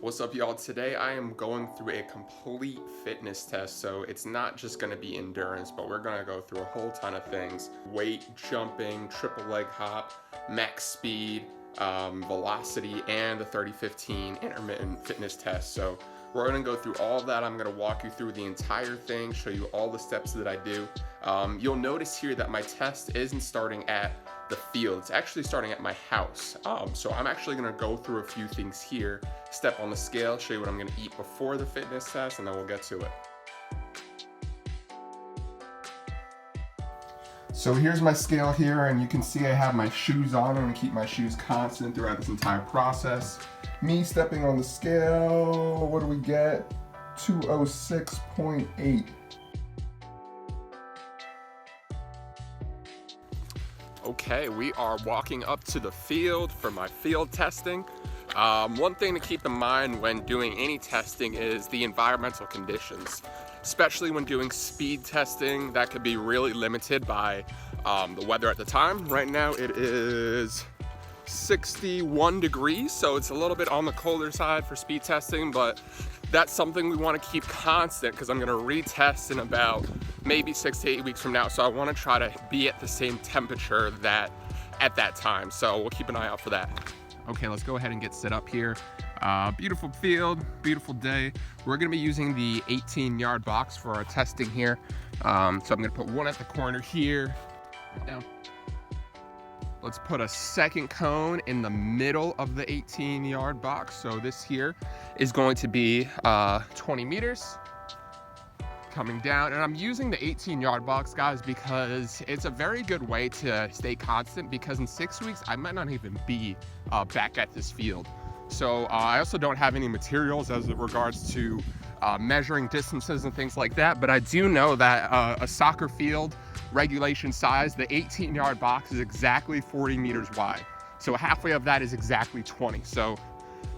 What's up, y'all? Today I am going through a complete fitness test, so it's not just going to be endurance, but we're going to go through a whole ton of things: weight, jumping, triple leg hop, max speed, velocity, and the 30-15 intermittent fitness test. So we're going to go through all of that. I'm going to walk you through the entire thing, show you all the steps that I do. You'll notice here that my test isn't starting at the field. It's actually starting at my house. So I'm actually gonna go through a few things here, step on the scale, show you what I'm gonna eat before the fitness test, and then we'll get to it. So here's my scale here, and you can see I have my shoes on. I'm gonna keep my shoes constant throughout this entire process. Me stepping on the scale, what do we get? 206.8. Okay, we are walking up to the field for my field testing. One thing to keep in mind when doing any testing is the environmental conditions, especially when doing speed testing. That could be really limited by the weather at the time. Right now it is 61 degrees, so it's a little bit on the colder side for speed testing, but that's something we want to keep constant because I'm going to retest in about maybe 6 to 8 weeks from now. So I want to try to be at the same temperature that at that time. So we'll keep an eye out for that. Okay, let's go ahead and get set up here. Beautiful field, beautiful day. We're going to be using the 18-yard box for our testing here. So I'm going to put one at the corner here. Right down. Let's put a second cone in the middle of the 18-yard box. So this here is going to be 20 meters coming down. And I'm using the 18-yard box, guys, because it's a very good way to stay constant, because in 6 weeks, I might not even be back at this field. So I also don't have any materials as it regards to measuring distances and things like that. But I do know that a soccer field regulation size, the 18-yard box is exactly 40 meters wide. So halfway of that is exactly 20. So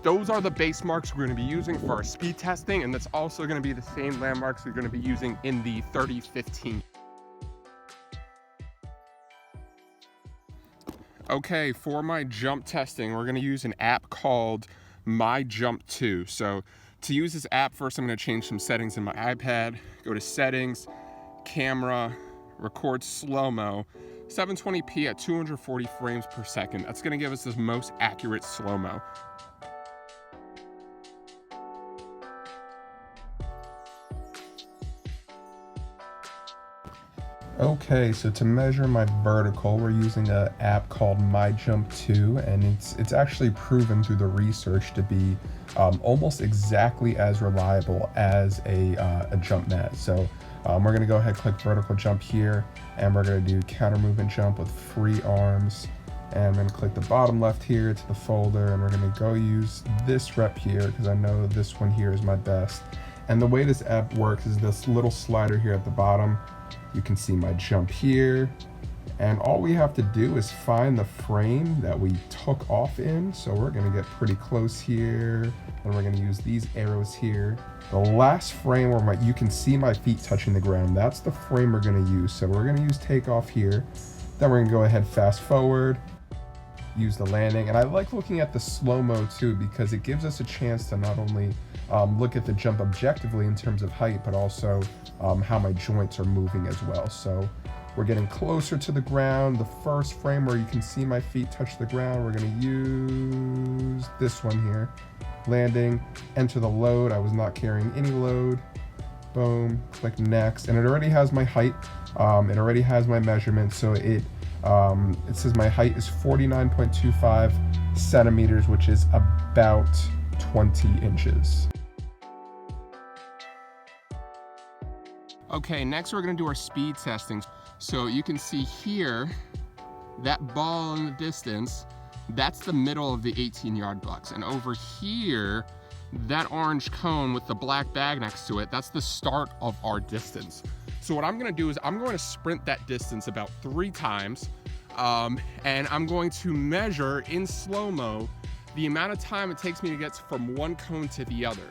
those are the base marks we're going to be using for our speed testing, and that's also going to be the same landmarks we're going to be using in the 30-15. Okay, for my jump testing, we're going to use an app called My Jump 2. So to use this app, first I'm going to change some settings in my iPad. Go to settings, camera, record slow-mo, 720p at 240 frames per second. That's going to give us the most accurate slow-mo. Okay, so to measure my vertical, we're using an app called My Jump 2, and it's actually proven through the research to be almost exactly as reliable as a jump mat. So we're going to go ahead and click vertical jump here, and we're going to do counter movement jump with free arms. And I'm going to click the bottom left here to the folder, and we're going to go use this rep here because I know this one here is my best. And the way this app works is this little slider here at the bottom. You can see my jump here, and all we have to do is find the frame that we took off in. So we're going to get pretty close here, and we're going to use these arrows here. The last frame where you can see my feet touching the ground, that's the frame we're going to use. So we're going to use takeoff here. Then we're going to go ahead fast forward, use the landing. And I like looking at the slow-mo too, because it gives us a chance to not only look at the jump objectively in terms of height, but also how my joints are moving as well. So we're getting closer to the ground. The first frame where you can see my feet touch the ground, we're going to use this one here. Landing, enter the load. I was not carrying any load. Boom, click next. And it already has my height. It already has my measurement. So it says my height is 49.25 centimeters, which is about 20 inches. Okay, next we're going to do our speed testing. So you can see here, that ball in the distance, that's the middle of the 18-yard box. And over here, that orange cone with the black bag next to it, that's the start of our distance. So what I'm going to do is I'm going to sprint that distance about 3 times, and I'm going to measure in slow-mo the amount of time it takes me to get from one cone to the other.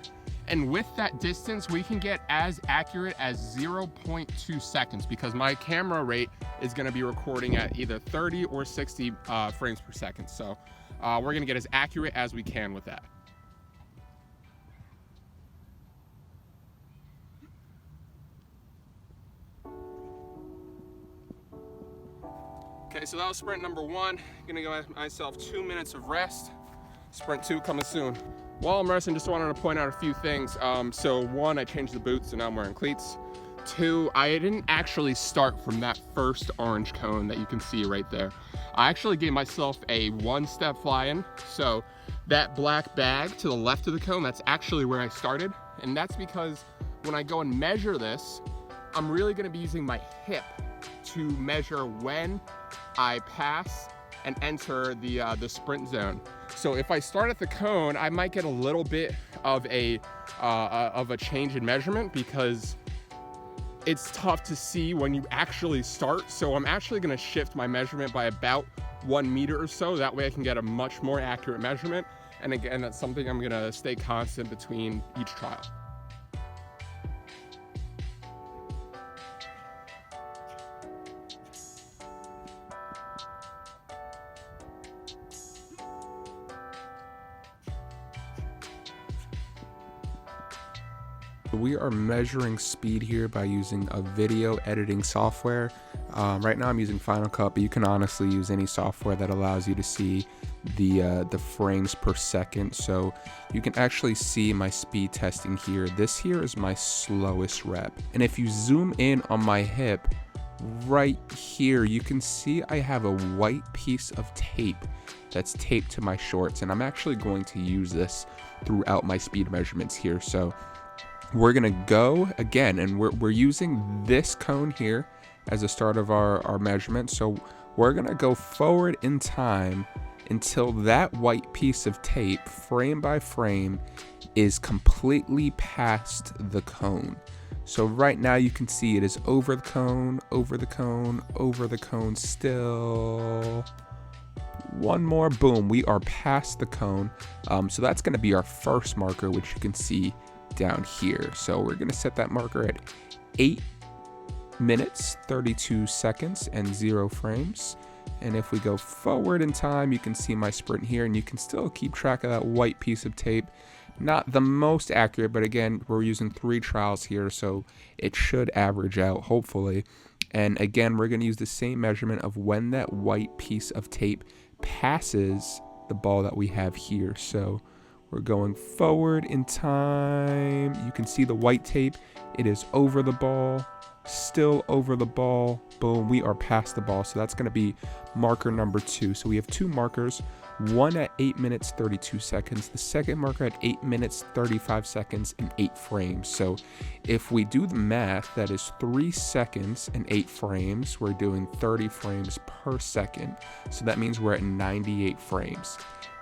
And with that distance, we can get as accurate as 0.2 seconds because my camera rate is going to be recording at either 30 or 60 frames per second. So we're going to get as accurate as we can with that. Okay, so that was sprint number 1. Gonna give myself 2 minutes of rest. Sprint 2 coming soon. While I'm resting, just wanted to point out a few things. So 1, I changed the boots, so now I'm wearing cleats. 2, I didn't actually start from that first orange cone that you can see right there. I actually gave myself a 1-step fly-in. So that black bag to the left of the cone, that's actually where I started. And that's because when I go and measure this, I'm really gonna be using my hip to measure when I pass and enter the sprint zone. So if I start at the cone, I might get a little bit of a change in measurement because it's tough to see when you actually start. So I'm actually gonna shift my measurement by about 1 meter or so. That way I can get a much more accurate measurement. And again, that's something I'm gonna stay constant between each trial. We are measuring speed here by using a video editing software. Right now I'm using Final Cut, but you can honestly use any software that allows you to see the frames per second. So you can actually see my speed testing here. This here is my slowest rep. And if you zoom in on my hip, right here, you can see I have a white piece of tape that's taped to my shorts. And I'm actually going to use this throughout my speed measurements here. So we're gonna go again, and we're using this cone here as the start of our measurement. So we're gonna go forward in time until that white piece of tape, frame by frame, is completely past the cone. So right now you can see it is over the cone, over the cone, over the cone, still. One more, boom, we are past the cone. So that's gonna be our first marker, which you can see down here. So we're gonna set that marker at 8 minutes, 32 seconds, and 0 frames. And if we go forward in time, you can see my sprint here, and you can still keep track of that white piece of tape. Not the most accurate, but again, we're using 3 trials here, so it should average out, hopefully. And again, we're gonna use the same measurement of when that white piece of tape passes the ball that we have here. So we're going forward in time. You can see the white tape. It is over the ball, still over the ball. Boom, we are past the ball. So that's gonna be marker number 2. So we have 2 markers, one at 8 minutes, 32 seconds. The second marker at 8 minutes, 35 seconds and 8 frames. So if we do the math, that is 3 seconds and 8 frames. We're doing 30 frames per second. So that means we're at 98 frames.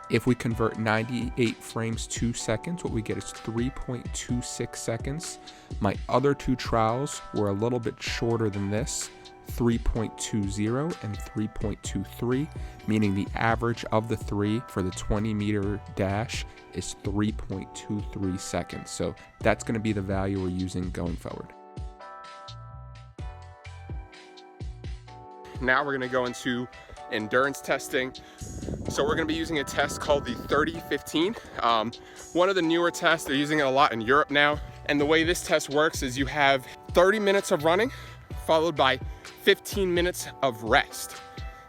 If we convert 98 frames to seconds, what we get is 3.26 seconds. My other 2 trials were a little bit shorter than this, 3.20 and 3.23, meaning the average of the 3 for the 20-meter dash is 3.23 seconds. So that's going to be the value we're using going forward. Now we're gonna go into endurance testing. So we're gonna be using a test called the 30-15. One of the newer tests, they're using it a lot in Europe now. And the way this test works is you have 30 minutes of running followed by 15 minutes of rest.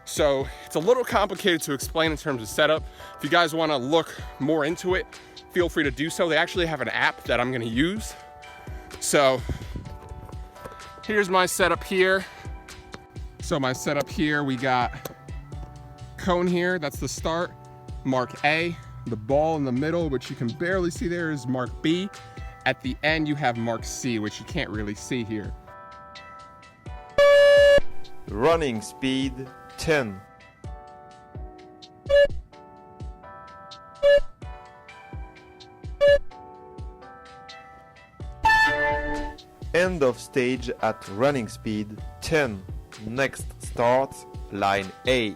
So it's a little complicated to explain in terms of setup. If you guys wanna look more into it, feel free to do so. They actually have an app that I'm gonna use. So here's my setup here. So my setup here, we got cone here, that's the start, mark A. The ball in the middle, which you can barely see there, is mark B. At the end, you have mark C, which you can't really see here. Running speed 10. End of stage at running speed 10. Next start line A.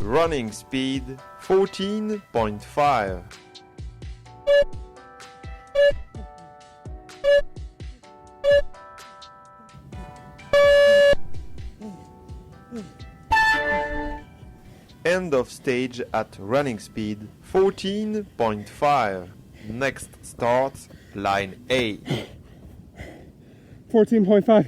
Running speed 14.5. End of stage at running speed 14.5. Next start, line A. 14.5.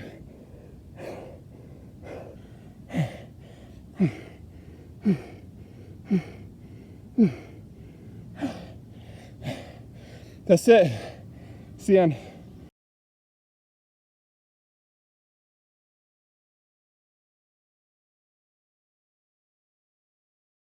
That's it. See you on